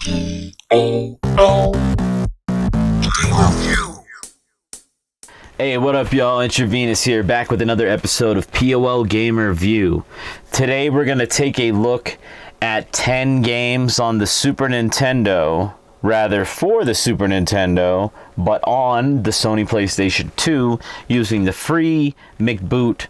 P.O.L. Review. Hey, what up, y'all? IntraVenus here, back with another episode of P.O.L. Gamer View. Today we're going to take a look at 10 games on the Super Nintendo, rather for the Super Nintendo, but on the Sony Playstation 2 using the free McBoot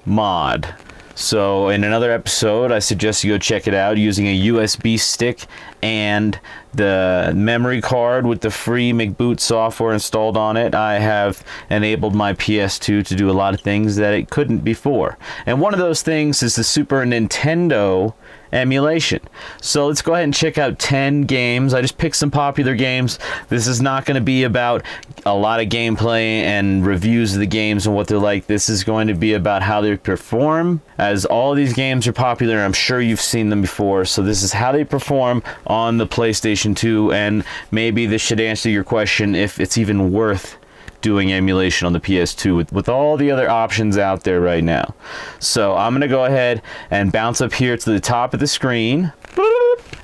mod. So in another episode, I suggest you go check it out using a USB stick and the memory card with the free McBoot software installed on it. I have enabled my PS2 to do a lot of things that it couldn't before. And one of those things is the Super Nintendo emulation. So let's go ahead and check out 10 games. I just picked some popular games. This is not going to be about a lot of gameplay and reviews of the games and what they're like. This is going to be about how they perform. As all of these games are popular, I'm sure you've seen them before. So this is how they perform on the PlayStation 2, and maybe this should answer your question if it's even worth doing emulation on the PS2 with all the other options out there right now. So I'm gonna go ahead and bounce up here to the top of the screen,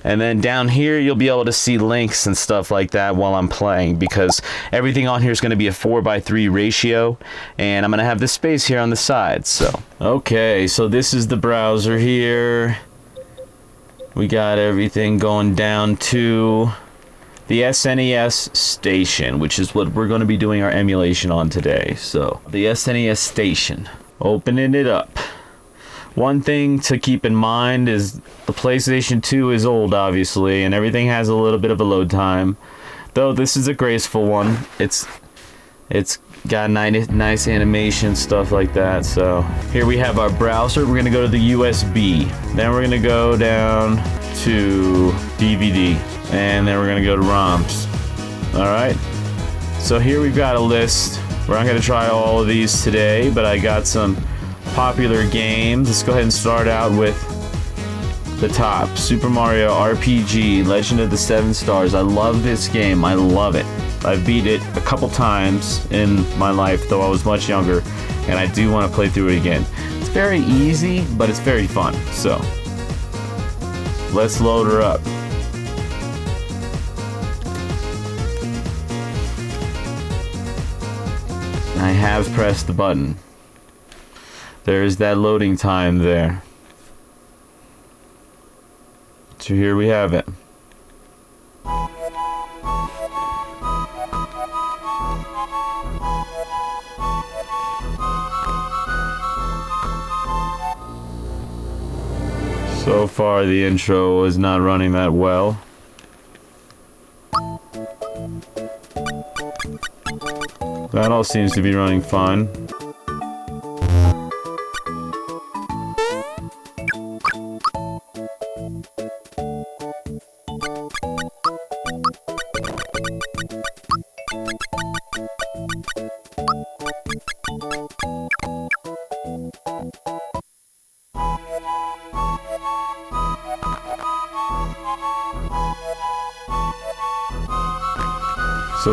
and then down here you'll be able to see links and stuff like that while I'm playing, because everything on here is going to be a 4:3 ratio, and I'm gonna have this space here on the side. So okay, so this is the browser here. We got everything going down to the SNES station, which is what we're going to be doing our emulation on today. So the SNES station, opening it up. One thing to keep in mind is the PlayStation 2 is old, obviously, and everything has a little bit of a load time, though this is a graceful one. It's got nice animation, stuff like that. So here we have our browser. We're going to go to the USB, then we're going to go down to DVD, and then we're going to go to ROMs. Alright, so here we've got a list. We're not going to try all of these today, but I got some popular games. Let's go ahead and start out with the top. Super Mario RPG, Legend of the Seven Stars. I love this game. I love it. I've beat it a couple times in my life, though I was much younger, and I do want to play through it again. It's very easy, but it's very fun. So let's load her up. I have pressed the button. There's that loading time there. So here we have it. So far the intro is not running that well. That all seems to be running fine.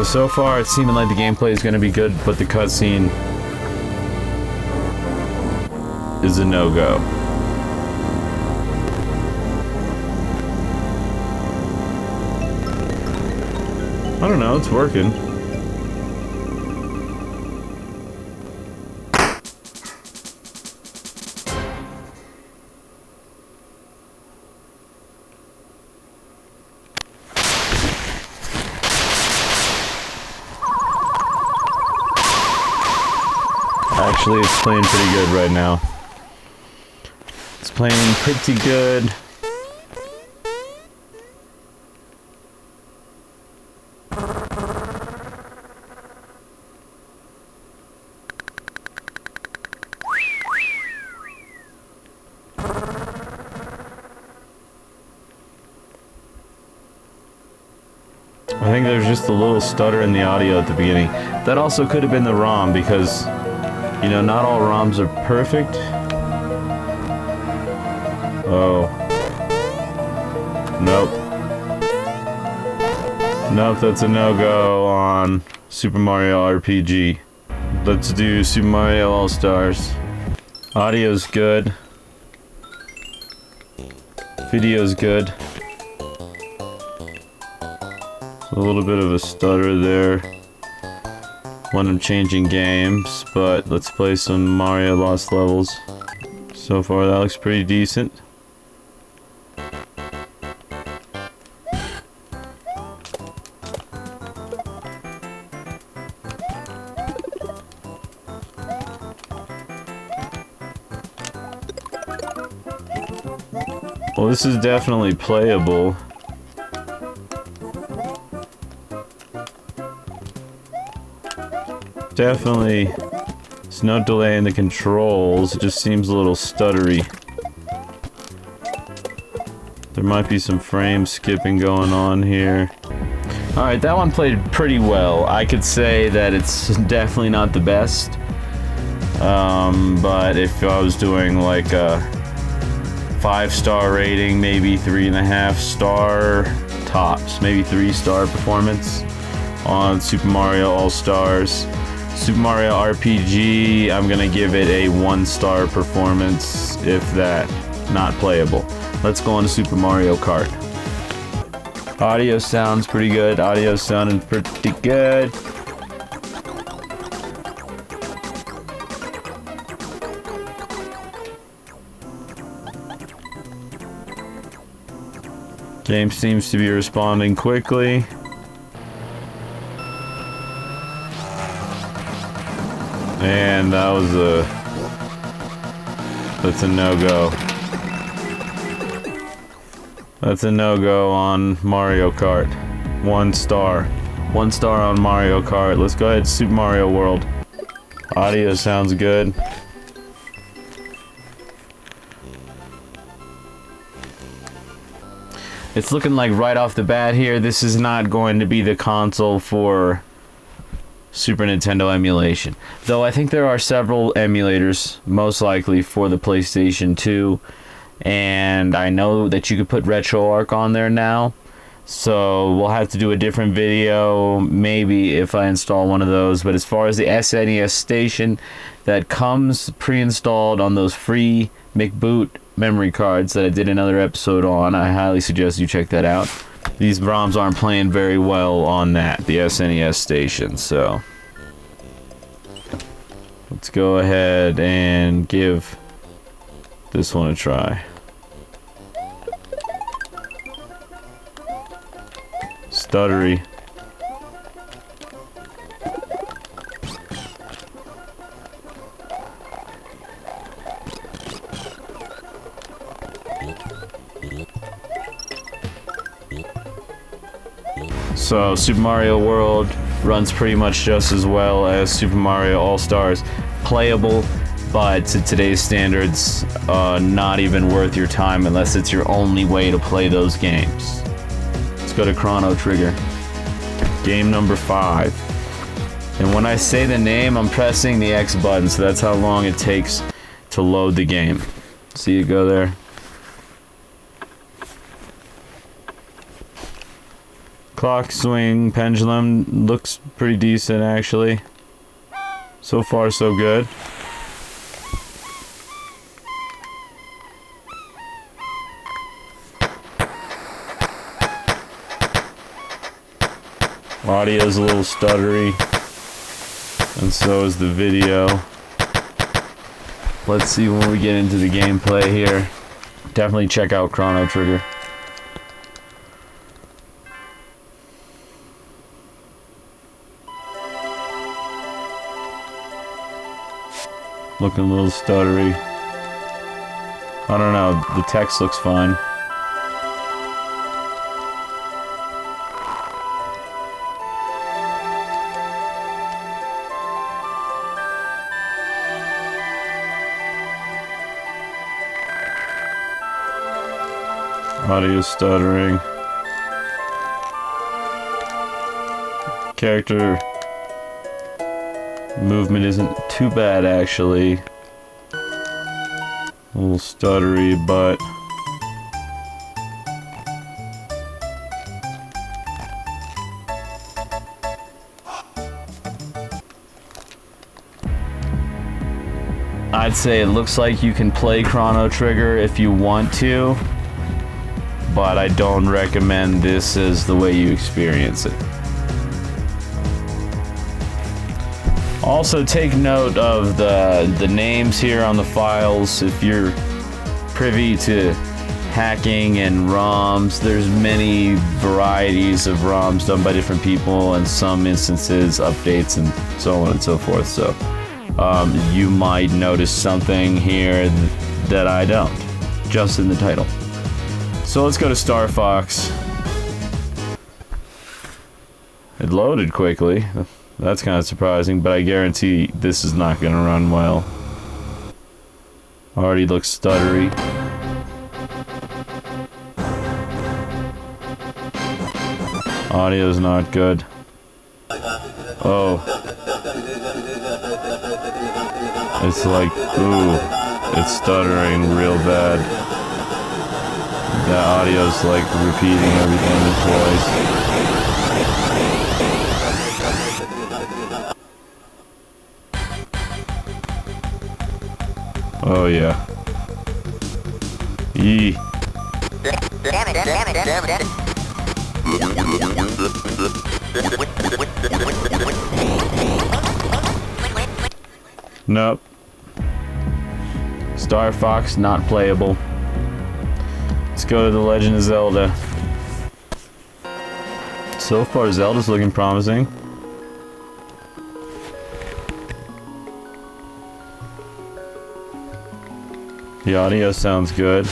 So far it's seeming like the gameplay is going to be good, but the cutscene is a no-go. I don't know, it's working. Actually, it's playing pretty good right now. It's playing pretty good. I think there's just a little stutter in the audio at the beginning. That also could have been the ROM, because you know, not all ROMs are perfect. Oh. Nope. Nope, that's a no-go on Super Mario RPG. Let's do Super Mario All-Stars. Audio's good. Video's good. A little bit of a stutter there when I'm changing games, but let's play some Mario Lost Levels. So far that looks pretty decent. Well, this is definitely playable. Definitely, there's no delay in the controls, it just seems a little stuttery. There might be some frame skipping going on here. Alright, that one played pretty well. I could say that it's definitely not the best. But if I was doing like a 5-star rating, maybe 3.5-star tops, maybe 3-star performance on Super Mario All-Stars. Super Mario RPG, I'm gonna give it a 1-star performance, if that, not playable. Let's go on to Super Mario Kart. Audio sounds pretty good, audio sounding pretty good. Game seems to be responding quickly. And that was that's a no-go. That's a no-go on Mario Kart. 1 star. 1 star on Mario Kart. Let's go ahead, Super Mario World. Audio sounds good. It's looking like right off the bat here, this is not going to be the console for Super Nintendo emulation. Though I think there are several emulators, most likely for the PlayStation 2. And I know that you could put RetroArch on there now. So we'll have to do a different video, maybe if I install one of those. But as far as the SNES station that comes pre-installed on those free McBoot memory cards that I did another episode on, I highly suggest you check that out. These ROMs aren't playing very well on that, the SNES station, so let's go ahead and give this one a try. Stuttery. So Super Mario World runs pretty much just as well as Super Mario All-Stars. Playable, but to today's standards, not even worth your time unless it's your only way to play those games. Let's go to Chrono Trigger. Game number 5. And when I say the name, I'm pressing the X button, so that's how long it takes to load the game. See it go there? Clock swing, pendulum, looks pretty decent actually. So far so good. Audio's a little stuttery, and so is the video. Let's see when we get into the gameplay here. Definitely check out Chrono Trigger. Looking a little stuttery. I don't know, the text looks fine. Audio stuttering. Character movement isn't too bad actually. A little stuttery, but I'd say it looks like you can play Chrono Trigger if you want to, but I don't recommend this as the way you experience it. Also, take note of the names here on the files. If you're privy to hacking and ROMs, there's many varieties of ROMs done by different people, and some instances, updates, and so on and so forth. So you might notice something here that I don't, just in the title. So let's go to Star Fox. It loaded quickly. That's kind of surprising, but I guarantee this is not going to run well. Already looks stuttery. Audio's not good. Oh. It's like, ooh, it's stuttering real bad. The audio's like repeating everything twice. Oh yeah. Yee. Nope. Star Fox not playable. Let's go to The Legend of Zelda. So far, Zelda's looking promising. The audio sounds good.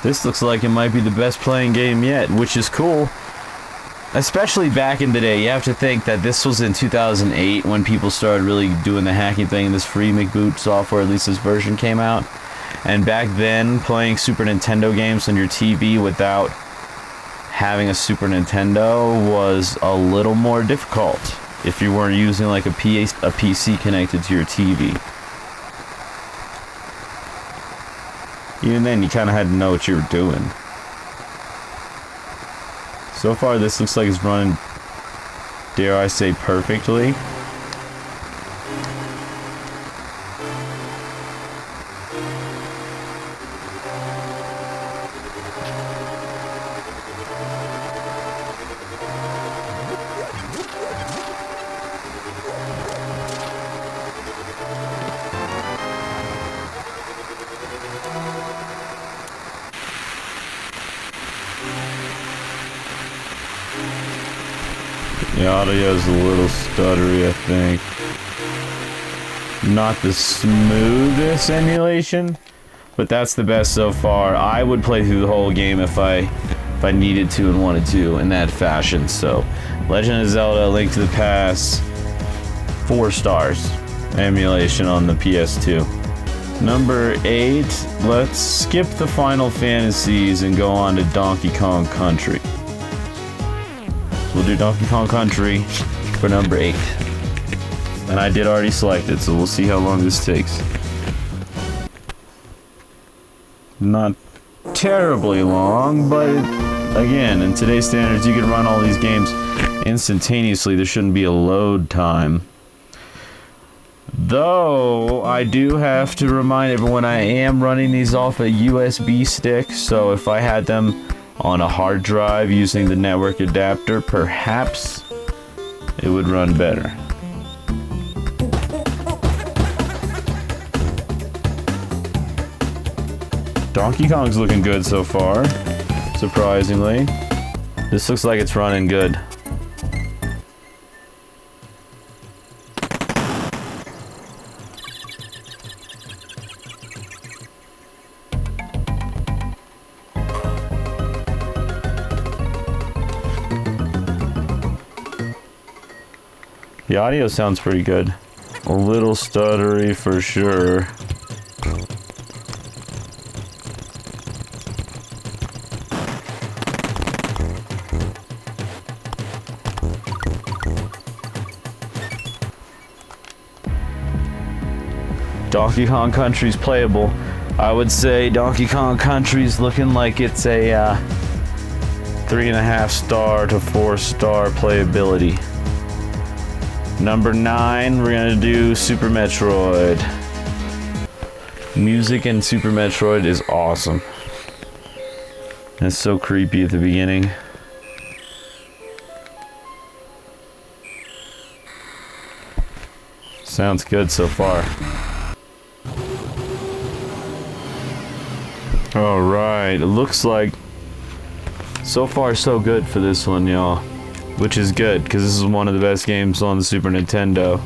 This looks like it might be the best playing game yet, which is cool. Especially back in the day. You have to think that this was in 2008 when people started really doing the hacking thing. This free McBoot software, at least this version, came out. And back then, playing Super Nintendo games on your TV without having a Super Nintendo was a little more difficult if you weren't using like a PC connected to your TV. Even then, you kind of had to know what you were doing. So far, this looks like it's running, dare I say, perfectly. The audio's a little stuttery, I think. Not the smoothest emulation, but that's the best so far. I would play through the whole game if I needed to and wanted to in that fashion. So, Legend of Zelda: A Link to the Past, 4 stars. Emulation on the PS2. Number 8, let's skip the Final Fantasies and go on to Donkey Kong Country. We'll do Donkey Kong Country for number 8. And I did already select it, so we'll see how long this takes. Not terribly long, but again, in today's standards, you can run all these games instantaneously. There shouldn't be a load time. Though, I do have to remind everyone I am running these off a USB stick, so if I had them on a hard drive using the network adapter, perhaps it would run better. Donkey Kong's looking good so far, surprisingly. This looks like it's running good. The audio sounds pretty good. A little stuttery for sure. Donkey Kong Country's playable. I would say Donkey Kong Country's looking like it's a 3.5 star to 4 star playability. Number 9, we're gonna do Super Metroid. Music in Super Metroid is awesome. It's so creepy at the beginning. Sounds good so far. Alright, it looks like so far so good for this one, y'all. Which is good, because this is one of the best games on the Super Nintendo.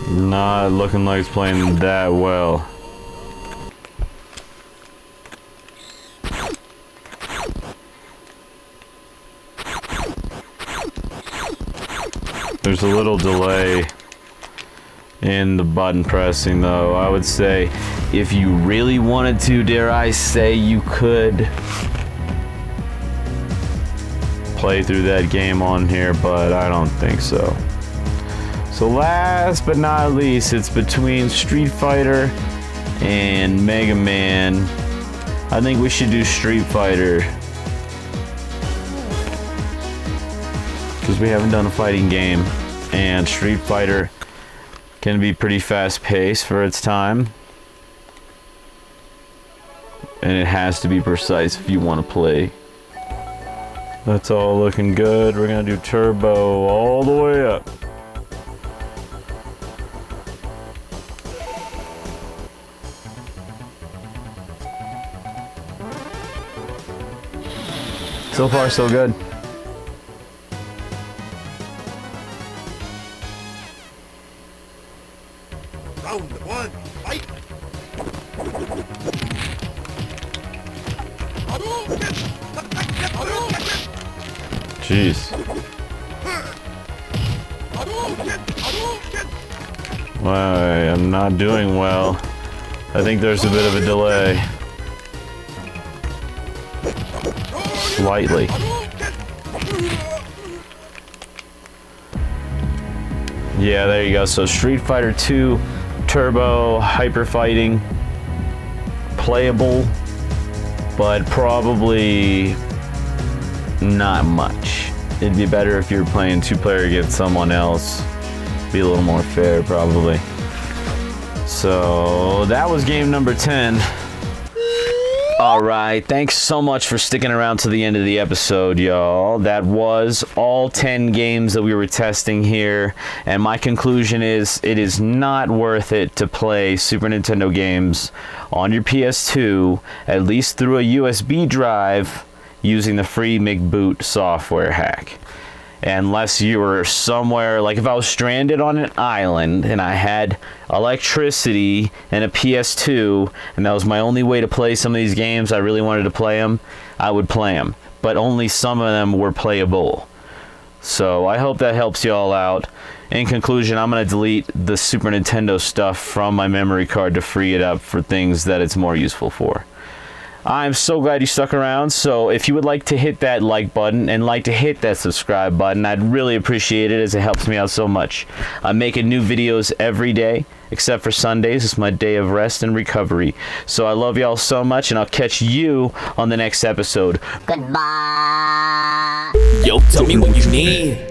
Not looking like it's playing that well. There's a little delay in the button pressing though. I would say if you really wanted to, dare I say, you could play through that game on here, but I don't think so. So last but not least, it's between Street Fighter and Mega Man. I think we should do Street Fighter, because we haven't done a fighting game, and Street Fighter can be pretty fast-paced for its time, and it has to be precise if you want to play. That's all looking good. We're gonna do Turbo all the way up. So far, so good. Round 1, fight! Jeez. Wow, I'm not doing well. I think there's a bit of a delay. Slightly. Yeah, there you go. So Street Fighter 2 Turbo Hyper Fighting, playable, but probably not much. It'd be better if you were playing 2-player against someone else. Be a little more fair, probably. So that was game number 10. Alright, thanks so much for sticking around to the end of the episode, y'all. That was all 10 games that we were testing here, and my conclusion is it is not worth it to play Super Nintendo games on your PS2, at least through a USB drive, using the free McBoot software hack. Unless you were somewhere, like if I was stranded on an island and I had electricity and a PS2 and that was my only way to play some of these games, I really wanted to play them, I would play them. But only some of them were playable. So I hope that helps you all out. In conclusion, I'm going to delete the Super Nintendo stuff from my memory card to free it up for things that it's more useful for. I'm so glad you stuck around, so if you would like to hit that like button and like to hit that subscribe button, I'd really appreciate it, as it helps me out so much. I'm making new videos every day, except for Sundays. It's my day of rest and recovery. So I love y'all so much, and I'll catch you on the next episode. Goodbye. Yo, tell me what you need.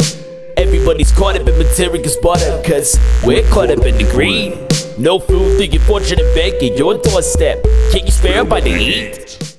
Everybody's caught up in material's butter, cause we're caught up in the greed. No food to your fortune and beg at your doorstep. Can you spare by the heat?